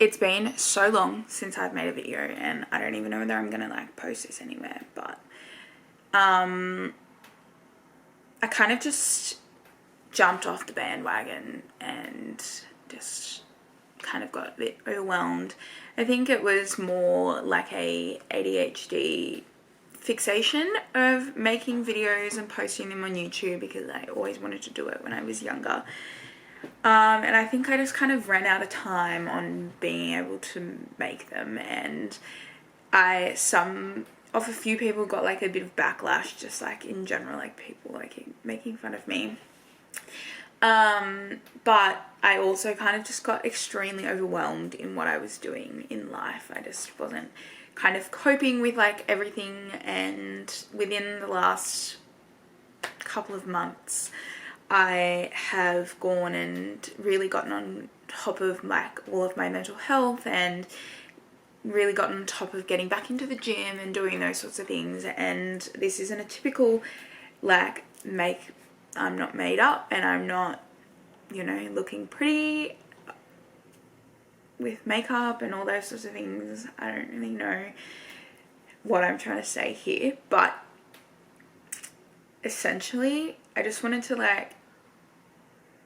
It's been so long since I've made a video, and I don't even know whether I'm gonna like post this anywhere, but I kind of just jumped off the bandwagon and just kind of got a bit overwhelmed. I think it was more like a ADHD fixation of making videos and posting them on YouTube because I always wanted to do it when I was younger. And I think I just kind of ran out of time on being able to make them, and some of a few people got like a bit of backlash, just like in general, like people like making fun of me. But I also kind of just got extremely overwhelmed in what I was doing in life. I just wasn't kind of coping with like everything, and within the last couple of months I have gone and really gotten on top of like all of my mental health and really gotten on top of getting back into the gym and doing those sorts of things. And this isn't a typical like I'm not made up and I'm not, you know, looking pretty with makeup and all those sorts of things. I don't really know what I'm trying to say here, but essentially I just wanted to like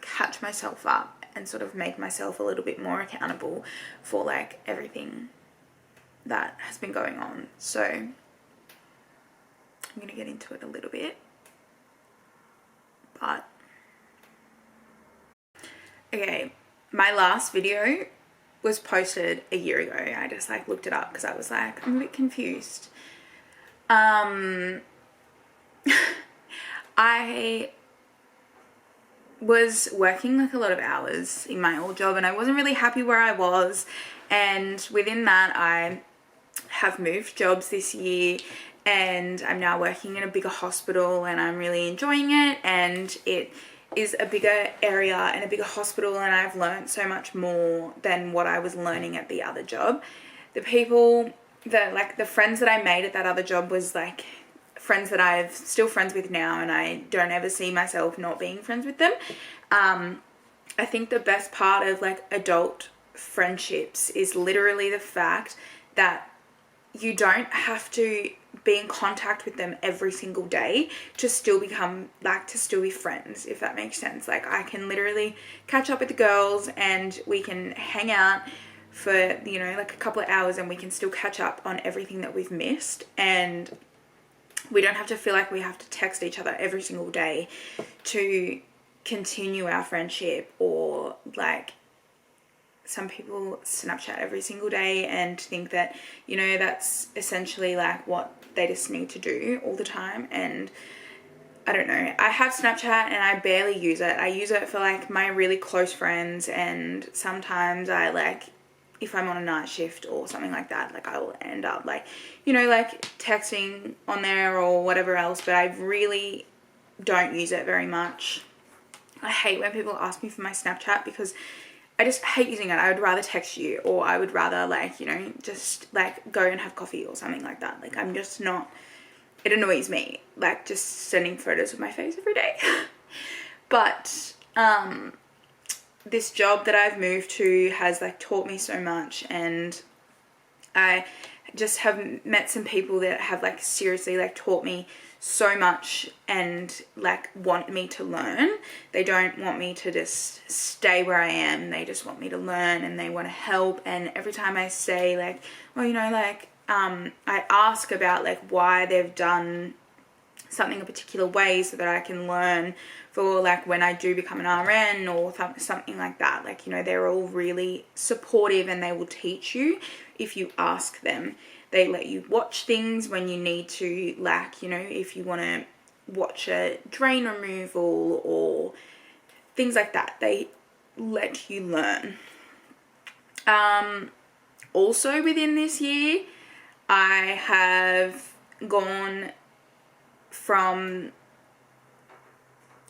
catch myself up and sort of make myself a little bit more accountable for like everything that has been going on. So I'm gonna get into it a little bit, but okay, my last video was posted a year ago. I just like looked it up because I was like, I'm a bit confused. I was working like a lot of hours in my old job and I wasn't really happy where I was, and within that I have moved jobs this year and I'm now working in a bigger hospital and I'm really enjoying it, and it is a bigger area and a bigger hospital, and I've learned so much more than what I was learning at the other job. The people that like the friends that I made at that other job was like friends that I'm still friends with now, and I don't ever see myself not being friends with them. I think the best part of like adult friendships is literally the fact that you don't have to be in contact with them every single day to still become like to still be friends, if that makes sense. Like I can literally catch up with the girls and we can hang out for, you know, like a couple of hours and we can still catch up on everything that we've missed, and we don't have to feel like we have to text each other every single day to continue our friendship, or like some people Snapchat every single day and think that, you know, that's essentially like what they just need to do all the time. And I don't know, I have Snapchat and I barely use it. I use it for like my really close friends, and sometimes I like, if I'm on a night shift or something like that, like I will end up like, you know, like texting on there or whatever else, but I really don't use it very much. I hate when people ask me for my Snapchat because I just hate using it. I would rather text you, or I would rather like, you know, just like go and have coffee or something like that. Like I'm just not, it annoys me, like just sending photos of my face every day. But this job that I've moved to has like taught me so much, and I just have met some people that have like seriously like taught me so much and like want me to learn. They don't want me to just stay where I am. They just want me to learn and they want to help. And every time I say like, well, you know, like I ask about like why they've done something a particular way so that I can learn for like when I do become an RN or something like that. Like, you know, they're all really supportive and they will teach you if you ask them. They let you watch things when you need to, like, you know, if you want to watch a drain removal or things like that, they let you learn. Also within this year, I have gone from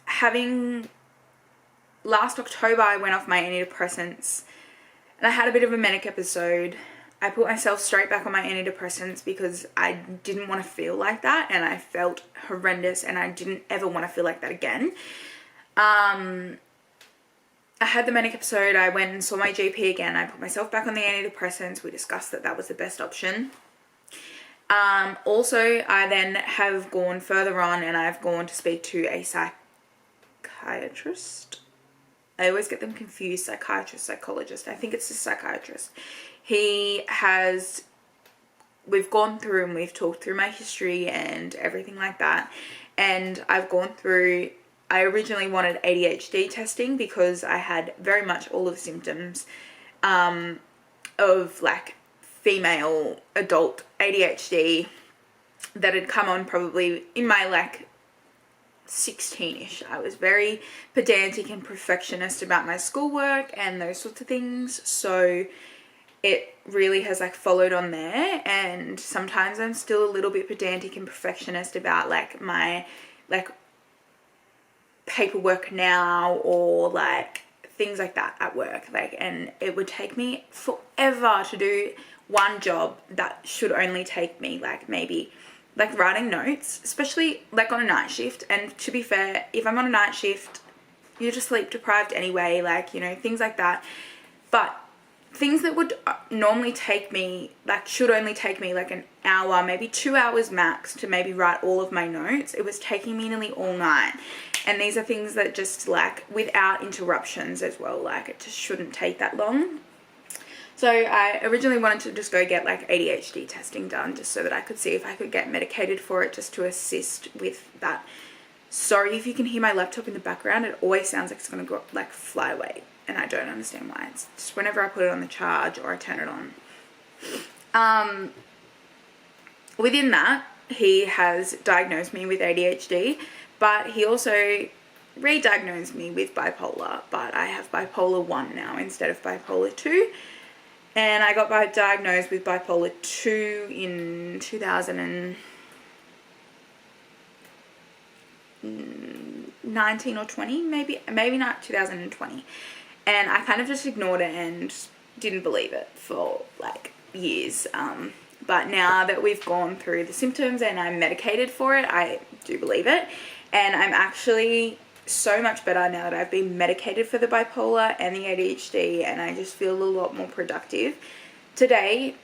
having, last October I went off my antidepressants and I had a bit of a manic episode. I put myself straight back on my antidepressants because I didn't want to feel like that, and I felt horrendous and I didn't ever want to feel like that again. I had the manic episode. I went and saw my GP again. I put myself back on the antidepressants. We discussed that that was the best option. Also, I then have gone further on and I've gone to speak to a psychiatrist. I always get them confused, psychiatrist, psychologist. I think it's a psychiatrist. We've gone through and we've talked through my history and everything like that. And I've gone through, I originally wanted ADHD testing because I had very much all of the symptoms of like female adult ADHD that had come on probably in my like 16ish. I was very pedantic and perfectionist about my schoolwork and those sorts of things, so it really has like followed on there. And sometimes I'm still a little bit pedantic and perfectionist about like my like paperwork now, or like things like that at work, like, and it would take me forever to do one job that should only take me like maybe like writing notes, especially like on a night shift. And to be fair, if I'm on a night shift, you're just sleep deprived anyway, like, you know, things like that. But things that would normally take me, like should only take me like an hour, maybe 2 hours max to maybe write all of my notes, it was taking me nearly all night. And these are things that just like without interruptions as well, like it just shouldn't take that long. So I originally wanted to just go get like ADHD testing done just so that I could see if I could get medicated for it, just to assist with that. Sorry if you can hear my laptop in the background. It always sounds like it's going to go like fly away, and I don't understand why. It's just whenever I put it on the charge or I turn it on. Within that, he has diagnosed me with ADHD, but he also re-diagnosed me with bipolar, but I have bipolar 1 now instead of bipolar 2. And I got diagnosed with bipolar 2 in 2019 or 20, maybe not 2020. And I kind of just ignored it and didn't believe it for like years. But now that we've gone through the symptoms and I'm medicated for it, I do believe it. And I'm actually so much better now that I've been medicated for the bipolar and the ADHD, and I just feel a lot more productive. Today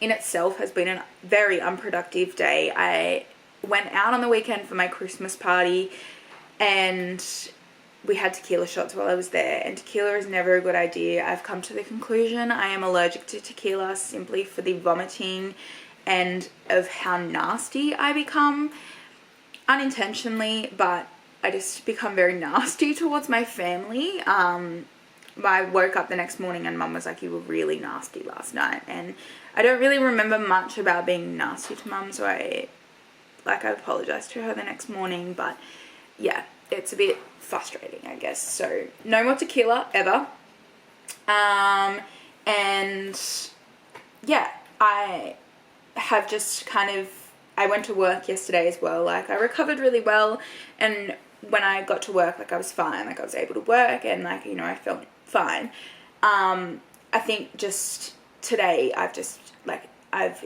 in itself has been a very unproductive day. I went out on the weekend for my Christmas party and we had tequila shots while I was there, and tequila is never a good idea. I've come to the conclusion I am allergic to tequila simply for the vomiting and of how nasty I become, unintentionally, but I just become very nasty towards my family. I woke up the next morning and Mum was like, you were really nasty last night. And I don't really remember much about being nasty to Mum, so I apologized to her the next morning. But yeah, it's a bit frustrating, I guess. So no more tequila ever. And yeah, I have just I went to work yesterday as well. Like, I recovered really well, and when I got to work, like, I was fine. Like, I was able to work and, like, you know, I felt fine. I think just today I've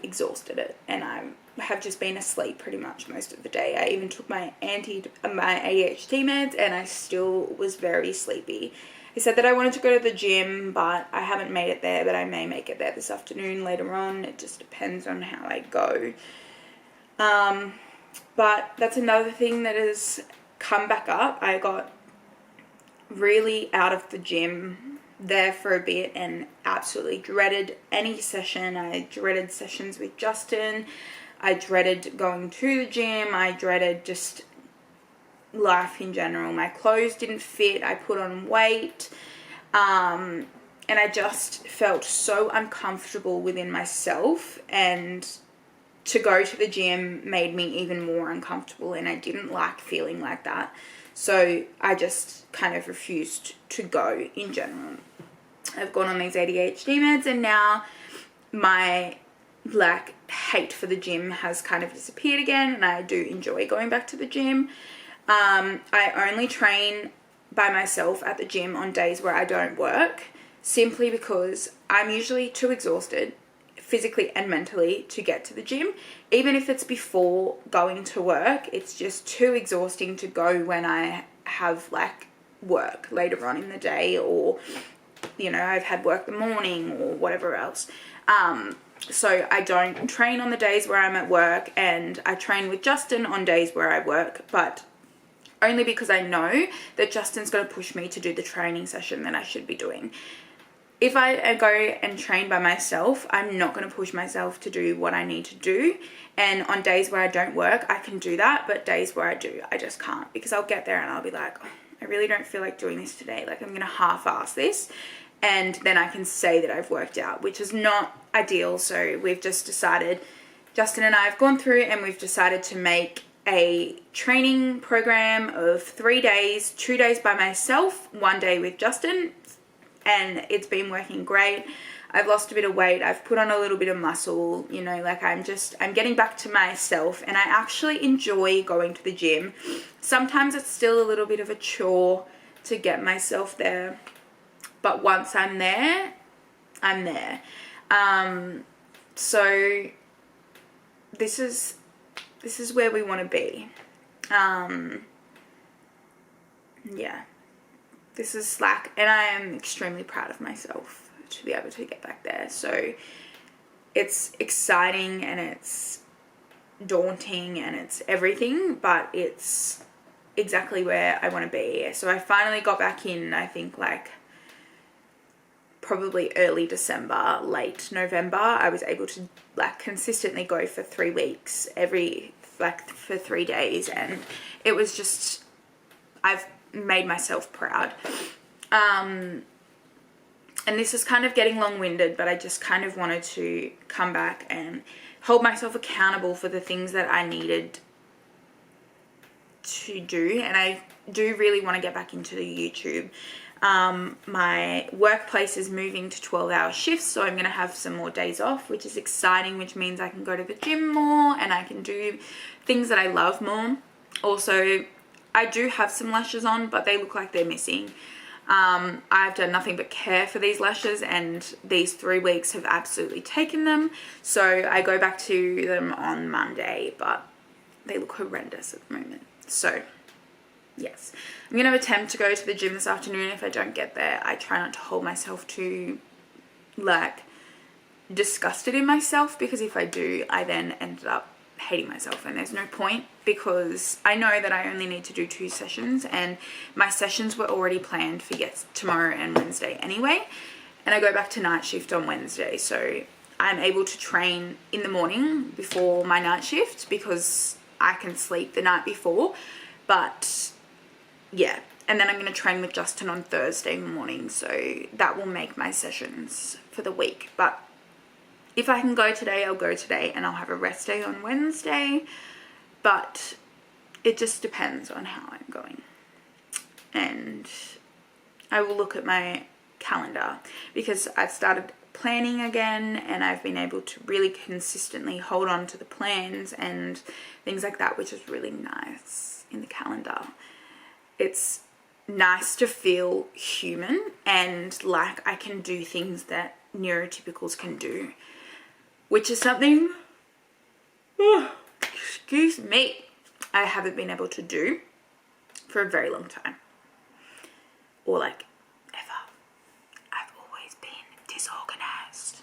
exhausted it, and I have just been asleep pretty much most of the day. I even took my ADHD meds and I still was very sleepy. I said that I wanted to go to the gym, but I haven't made it there, but I may make it there this afternoon later on. It just depends on how I go. But that's another thing that has come back up. I got really out of the gym there for a bit and absolutely dreaded any session. I dreaded sessions with Justin. I dreaded going to the gym. I dreaded just life in general. My clothes didn't fit. I put on weight. And I just felt so uncomfortable within myself, and to go to the gym made me even more uncomfortable, and I didn't like feeling like that. So I just kind of refused to go in general. I've gone on these ADHD meds, and now my hate for the gym has kind of disappeared again, and I do enjoy going back to the gym. I only train by myself at the gym on days where I don't work, simply because I'm usually too exhausted physically and mentally to get to the gym. Even if it's before going to work, it's just too exhausting to go when I have work later on in the day, or, you know, I've had work the morning or whatever else. So I don't train on the days where I'm at work, and I train with Justin on days where I work, but only because I know that Justin's going to push me to do the training session that I should be doing. If I go and train by myself, I'm not going to push myself to do what I need to do. And on days where I don't work, I can do that. But days where I do, I just can't, because I'll get there and I'll be like, oh, I really don't feel like doing this today. Like, I'm going to half-ass this. And then I can say that I've worked out, which is not ideal. So we've just decided, Justin and I have gone through and we've decided to make a training program of 3 days, 2 days by myself, 1 day with Justin. And it's been working great. I've lost a bit of weight. I've put on a little bit of muscle, you know, like I'm getting back to myself, and I actually enjoy going to the gym. Sometimes it's still a little bit of a chore to get myself there, but once I'm there, I'm there. So this is where we want to be. Yeah. This is Slack, and I am extremely proud of myself to be able to get back there. So it's exciting and it's daunting and it's everything, but it's exactly where I want to be. So I finally got back in, I think, like probably early December, late November. I was able to like consistently go for 3 weeks, for 3 days, and it was just, I've made myself proud. And this is kind of getting long-winded, but I just kind of wanted to come back and hold myself accountable for the things that I needed to do. And I do really want to get back into the YouTube. My workplace is moving to 12-hour shifts, so I'm going to have some more days off, which is exciting, which means I can go to the gym more and I can do things that I love more. Also, I do have some lashes on, but they look like they're missing. I've done nothing but care for these lashes, and these 3 weeks have absolutely taken them. So I go back to them on Monday, but they look horrendous at the moment. So yes, I'm going to attempt to go to the gym this afternoon. If I don't get there, I try not to hold myself too like disgusted in myself, because if I do, I then ended up hating myself, and there's no point, because I know that I only need to do 2 sessions, and my sessions were already planned for tomorrow and Wednesday anyway, and I go back to night shift on Wednesday, so I'm able to train in the morning before my night shift because I can sleep the night before. But yeah, and then I'm going to train with Justin on Thursday morning, so that will make my sessions for the week. But if I can go today, I'll go today, and I'll have a rest day on Wednesday. But it just depends on how I'm going. And I will look at my calendar, because I've started planning again, and I've been able to really consistently hold on to the plans and things like that, which is really nice in the calendar. It's nice to feel human and like I can do things that neurotypicals can do, which is something, excuse me, I haven't been able to do for a very long time. Or like ever. I've always been disorganized.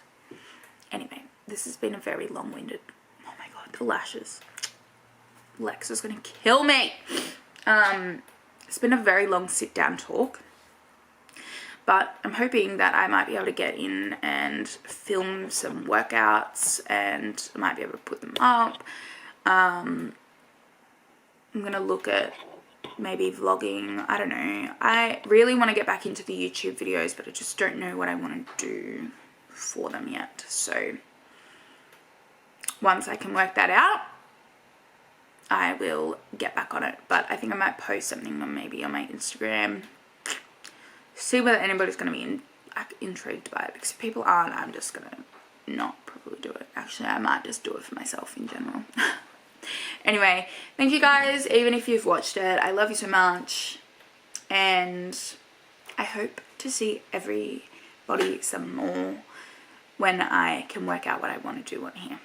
Anyway, this has been a very long-winded, oh my god, the lashes. Lex is gonna kill me. It's been a very long sit-down talk. But I'm hoping that I might be able to get in and film some workouts, and I might be able to put them up. I'm going to look at maybe vlogging. I don't know. I really want to get back into the YouTube videos, but I just don't know what I want to do for them yet. So once I can work that out, I will get back on it. But I think I might post something maybe on my Instagram. See whether anybody's going to be intrigued by it, because if people aren't, I'm just going to not probably do it. Actually, I might just do it for myself in general. Anyway, thank you guys, even if you've watched it. I love you so much, and I hope to see everybody some more when I can work out what I want to do on here.